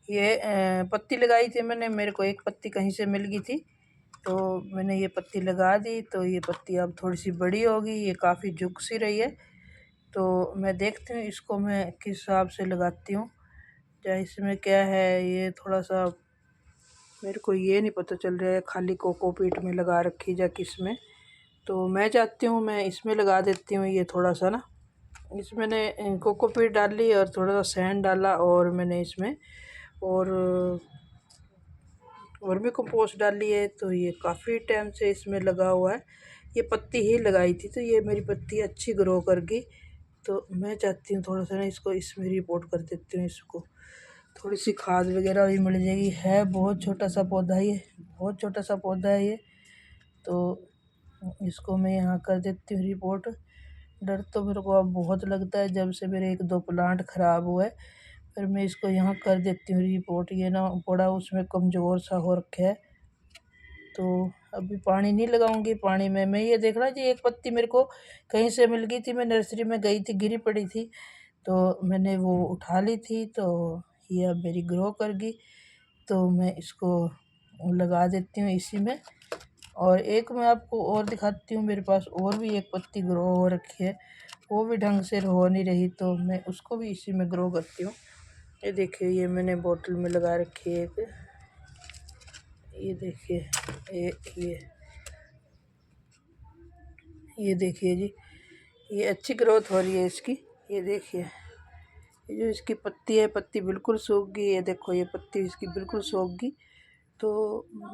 ये पत्ती लगाई थी मैंने, मेरे को एक पत्ती कहीं से मिल गई थी तो मैंने ये पत्ती लगा दी। तो ये पत्ती अब थोड़ी सी बड़ी होगी, ये काफ़ी झुक सी रही है। तो मैं देखती हूँ इसको मैं किस हिसाब से लगाती हूँ, या इसमें क्या है। ये थोड़ा सा मेरे को ये नहीं पता चल रहा है खाली कोकोपीट में लगा रखी या किस में। तो मैं चाहती हूँ मैं इसमें लगा देती हूँ। ये थोड़ा सा ना इसमें मैंने कोकोपीट डाली और थोड़ा सा सैंड डाला, और मैंने इसमें और वर्मी कंपोस्ट डाली है। तो ये काफ़ी टाइम से इसमें लगा हुआ है, ये पत्ती ही लगाई थी तो ये मेरी पत्ती अच्छी ग्रो कर गई। तो मैं चाहती हूँ थोड़ा सा ना इसको इसमें रिपोर्ट कर देती हूँ, इसको थोड़ी सी खाद वगैरह भी मिल जाएगी। है बहुत छोटा सा पौधा, ये बहुत छोटा सा पौधा है ये। तो इसको मैं यहाँ कर देती हूँ रिपोर्ट। डर तो मेरे को अब बहुत लगता है जब से मेरे 1-2 प्लांट ख़राब हुए, फिर मैं इसको यहाँ कर देती हूँ रिपोर्ट। ये ना बड़ा उसमें कमज़ोर सा हो रखा है, तो अभी पानी नहीं लगाऊंगी। पानी में मैं ये देख रहा जी एक पत्ती मेरे को कहीं से मिल गई थी, मैं नर्सरी में गई थी, गिरी पड़ी थी तो मैंने वो उठा ली थी। तो ये अब मेरी ग्रो कर गई, तो मैं इसको लगा देती हूँ इसी में। और एक मैं आपको और दिखाती हूँ, मेरे पास और भी एक पत्ती ग्रो हो रखी है, वो भी ढंग से हो नहीं रही, तो मैं उसको भी इसी में ग्रो करती हूँ। ये देखिए ये मैंने बोतल में लगा रखी है एक, ये देखिए ये देखिए जी, ये अच्छी ग्रोथ हो रही है इसकी। ये देखिए ये जो इसकी पत्ती है, पत्ती बिल्कुल सूख गई है। देखो ये पत्ती इसकी बिल्कुल सूख गई। तो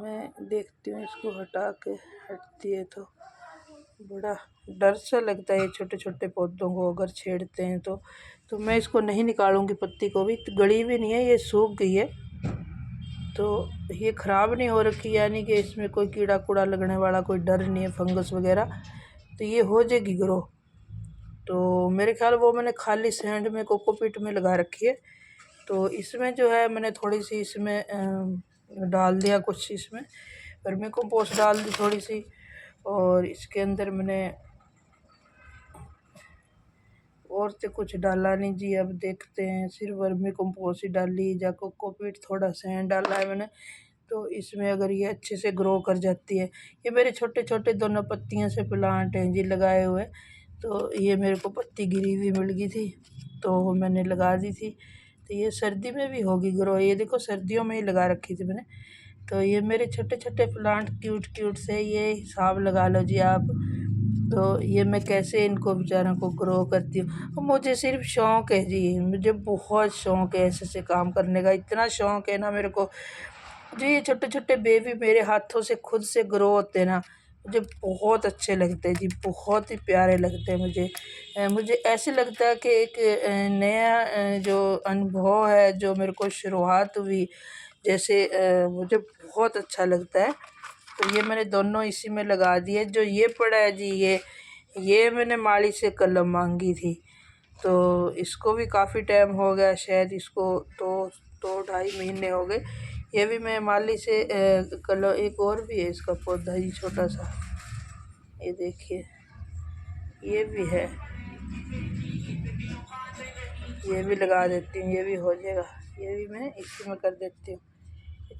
मैं देखती हूँ इसको हटा के, हटती है तो बड़ा डर सा लगता है ये छोटे छोटे पौधों को अगर छेड़ते हैं तो मैं इसको नहीं निकालूंगी पत्ती को भी। गली भी नहीं है, ये सूख गई है तो ये ख़राब नहीं हो रखी, यानी कि इसमें कोई कीड़ा कूड़ा लगने वाला कोई डर नहीं है, फंगस वगैरह। तो ये हो जाएगी ग्रो। तो मेरे ख्याल वो मैंने खाली सैंड में कोकोपीट में लगा रखी है। तो इसमें जो है मैंने थोड़ी सी इसमें डाल दिया कुछ, इसमें वर्मी कंपोस्ट डाल दी थोड़ी सी, और इसके अंदर मैंने और तो कुछ डाला नहीं जी। अब देखते हैं, सिर्फ वर्मी कंपोस्ट ही डाली या कोकोपीट थोड़ा सैंड डाला है मैंने। तो इसमें अगर ये अच्छे से ग्रो कर जाती है, ये मेरे छोटे छोटे दोनों पत्तियों से प्लांट हैं जी लगाए हुए। तो ये मेरे को पत्ती गिरी हुई मिल गई थी तो मैंने लगा दी थी। तो ये सर्दी में भी होगी ग्रो, ये देखो सर्दियों में ही लगा रखी थी मैंने। तो ये मेरे छोटे छोटे प्लांट क्यूट क्यूट से, ये हिसाब लगा लो जी आप। तो ये मैं कैसे इनको बेचारों को ग्रो करती हूँ। मुझे सिर्फ शौक़ है जी, मुझे बहुत शौक़ है ऐसे से काम करने का, इतना शौक़ है ना मेरे को जो ये छोटे छोटे बेबी मेरे हाथों से खुद से ग्रो होते हैं ना, मुझे बहुत अच्छे लगते हैं जी, बहुत ही प्यारे लगते हैं मुझे। मुझे ऐसे लगता है कि एक नया जो अनुभव है जो मेरे को शुरुआत हुई जैसे, मुझे बहुत अच्छा लगता है। तो ये मैंने दोनों इसी में लगा दिए। जो ये पड़ा है जी, ये मैंने माली से कलम मांगी थी, तो इसको भी काफ़ी टाइम हो गया, शायद इसको 2-2.5 महीने हो गए। ये भी मैं माली से कलम, एक और भी है इसका पौधा ही छोटा सा, ये देखिए ये भी है, ये भी लगा देती हूँ, ये भी हो जाएगा। ये भी मैं इसी में कर देती हूँ।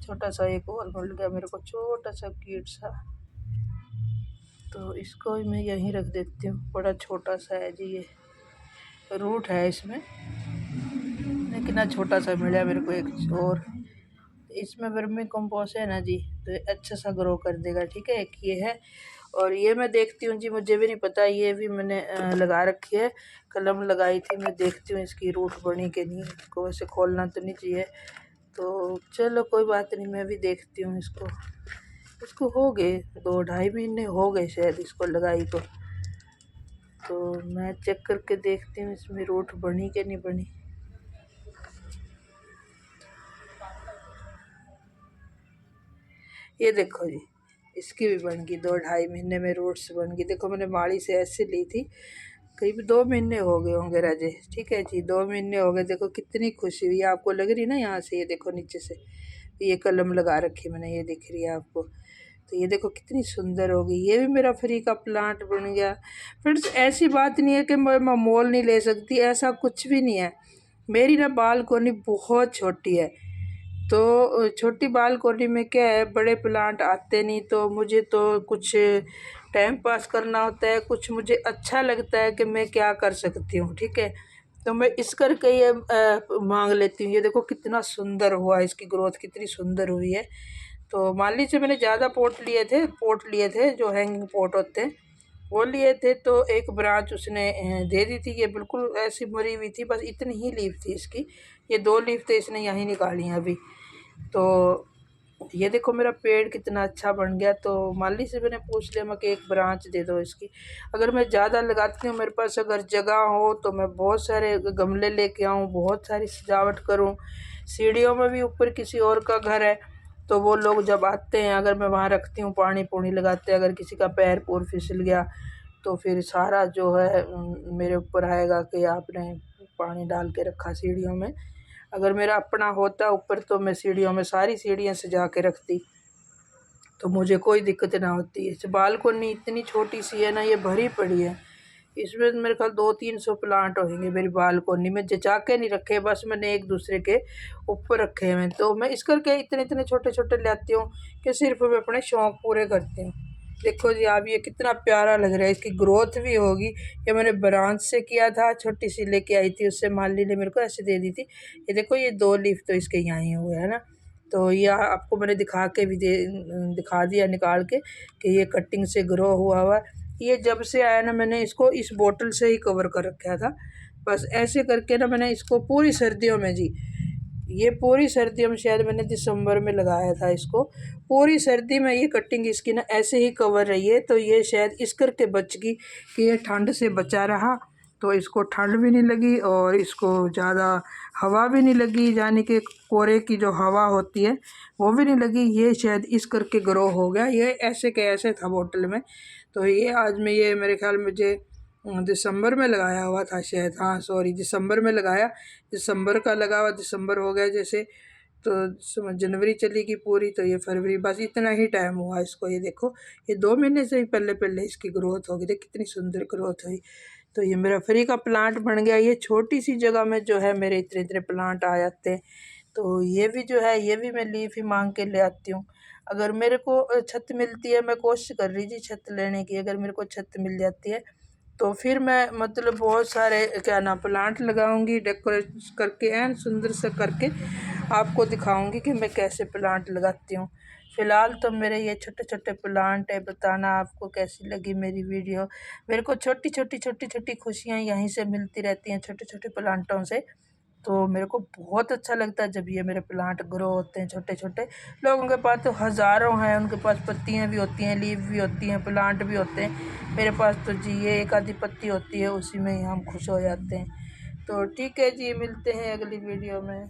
छोटा सा एक और मिल गया मेरे को, छोटा सा क्यूट सा, तो इसको भी मैं यहीं रख देती हूँ। बड़ा छोटा सा है जी, ये रूट है इसमें, कितना छोटा सा मिला मेरे को एक और। इसमें वर्मी कंपोस्ट है ना जी, तो अच्छा सा ग्रो कर देगा। ठीक है, एक ये है, और ये मैं देखती हूँ जी, मुझे भी नहीं पता, ये भी मैंने लगा रखी है, कलम लगाई थी। मैं देखती हूँ इसकी रूट बनी कि नहीं, इसको वैसे खोलना तो नहीं चाहिए। तो चलो कोई बात नहीं, मैं भी देखती हूँ इसको हो गए 2-2.5 महीने हो गए शायद इसको लगाई को। तो मैं चेक करके देखती हूँ इसमें रूट बनी कि नहीं बनी। ये देखो जी, इसकी भी बन गई, 2-2.5 महीने में रूट्स बन गई। देखो मैंने माड़ी से ऐसे ली थी, करीब 2 महीने हो गए होंगे राजे। ठीक है जी, 2 महीने हो गए। देखो कितनी खुशी हुई, आपको लग रही ना यहाँ से, ये देखो नीचे से ये कलम लगा रखी मैंने, ये दिख रही है आपको। तो ये देखो कितनी सुंदर हो गई, ये भी मेरा फ्री का प्लांट बन गया। फ्रेंड्स ऐसी बात नहीं है कि मैं मोल नहीं ले सकती, ऐसा कुछ भी नहीं है। मेरी ना बालकोनी बहुत छोटी है, तो छोटी बालकोनी में क्या है, बड़े प्लांट आते नहीं, तो मुझे तो कुछ टाइम पास करना होता है, कुछ मुझे अच्छा लगता है कि मैं क्या कर सकती हूँ, ठीक है। तो मैं इस करके ये मांग लेती हूँ। ये देखो कितना सुंदर हुआ, इसकी ग्रोथ कितनी सुंदर हुई है। तो मान लीजिए मैंने ज़्यादा पॉट लिए थे जो हैंगिंग पॉट होते हैं, वो लिए थे। तो एक ब्रांच उसने दे दी थी, ये बिल्कुल ऐसी मरी हुई थी, बस इतनी ही लीफ थी इसकी। ये 2 लीफ थे, इसने यहीं निकाली हैं अभी। तो ये देखो मेरा पेड़ कितना अच्छा बन गया। तो माली से मैंने पूछ लिया, मैं कि एक ब्रांच दे दो इसकी। अगर मैं ज़्यादा लगाती हूँ, मेरे पास अगर जगह हो तो मैं बहुत सारे गमले लेके आऊँ, बहुत सारी सजावट करूँ। सीढ़ियों में भी ऊपर किसी और का घर है, तो वो लोग जब आते हैं, अगर मैं वहाँ रखती हूँ, पानी पूनी लगाते हैं, अगर किसी का पैर पूर फिसल गया तो फिर सारा जो है मेरे ऊपर आएगा कि आपने पानी डाल के रखा सीढ़ियों में। अगर मेरा अपना होता ऊपर तो मैं सीढ़ियों में सारी सीढ़ियाँ सजा के रखती, तो मुझे कोई दिक्कत ना होती। इस बालकोनी इतनी छोटी सी है ना, ये भरी पड़ी है। इसमें मेरे ख्याल 200-300 प्लांट होंगे मेरी बालकोनी में, जचा के नहीं रखे, बस मैंने एक दूसरे के ऊपर रखे हैं। तो मैं इस करके इतने इतने छोटे छोटे लाती हूँ कि सिर्फ मैं अपने शौक़ पूरे करती हूँ। देखो जी आप, ये कितना प्यारा लग रहा है, इसकी ग्रोथ भी होगी। ये मैंने ब्रांच से किया था, छोटी सी लेके आई थी, उससे माली ने मेरे को ऐसे दे दी थी। ये देखो ये 2 लीफ तो इसके यहाँ ही हुए है ना। तो ये आपको मैंने दिखा दिया निकाल के कि ये कटिंग से ग्रो हुआ। ये जब से आया ना, मैंने इसको इस बोतल से ही कवर कर रखा था। बस ऐसे करके ना मैंने इसको पूरी सर्दियों में जी, ये पूरी सर्दियों में, शायद मैंने दिसंबर में लगाया था इसको, पूरी सर्दी में ये कटिंग इसकी ना ऐसे ही कवर रही है। तो ये शायद इस करके बच गई कि ये ठंड से बचा रहा, तो इसको ठंड भी नहीं लगी और इसको ज़्यादा हवा भी नहीं लगी, यानी कि कोहरे की जो हवा होती है वो भी नहीं लगी। ये शायद इस करके ग्रो हो गया, ये ऐसे के ऐसे था बोतल में। तो ये आज मैं, ये मेरे ख्याल मुझे दिसंबर में लगाया हुआ था शायद, हाँ सॉरी, दिसंबर में लगाया, दिसंबर का लगा हुआ, दिसंबर हो गया जैसे, तो जनवरी चली गई पूरी, तो ये फरवरी, बस इतना ही टाइम हुआ इसको। ये देखो ये 2 महीने से ही पहले पहले इसकी ग्रोथ होगी, देख कितनी सुंदर ग्रोथ हुई। तो ये मेरा फ्री का प्लांट बन गया। ये छोटी सी जगह में जो है मेरे इतने इतने प्लांट आ जाते हैं। तो ये भी जो है, ये भी मैं लीफ ही मांग के ले आती हूँ। अगर मेरे को छत मिलती है, मैं कोशिश कर रही थी छत लेने की, अगर मेरे को छत मिल जाती है तो फिर मैं मतलब बहुत सारे क्या नाम प्लांट लगाऊंगी, डेकोरेट करके एन सुंदर से करके आपको दिखाऊंगी कि मैं कैसे प्लांट लगाती हूँ। फ़िलहाल तो मेरे ये छोटे छोटे प्लांट है। बताना आपको कैसी लगी मेरी वीडियो। मेरे को छोटी छोटी खुशियाँ यहीं से मिलती रहती हैं, छोटे छोटे प्लांटों से। तो मेरे को बहुत अच्छा लगता है जब ये मेरे प्लांट ग्रो होते हैं छोटे छोटे। लोगों के पास तो हज़ारों हैं, उनके पास पत्तियां भी होती हैं, लीफ भी होती हैं, प्लांट भी होते हैं। मेरे पास तो जी ये एक आधी पत्ती होती है, उसी में ही हम खुश हो जाते हैं। तो ठीक है जी, मिलते हैं अगली वीडियो में।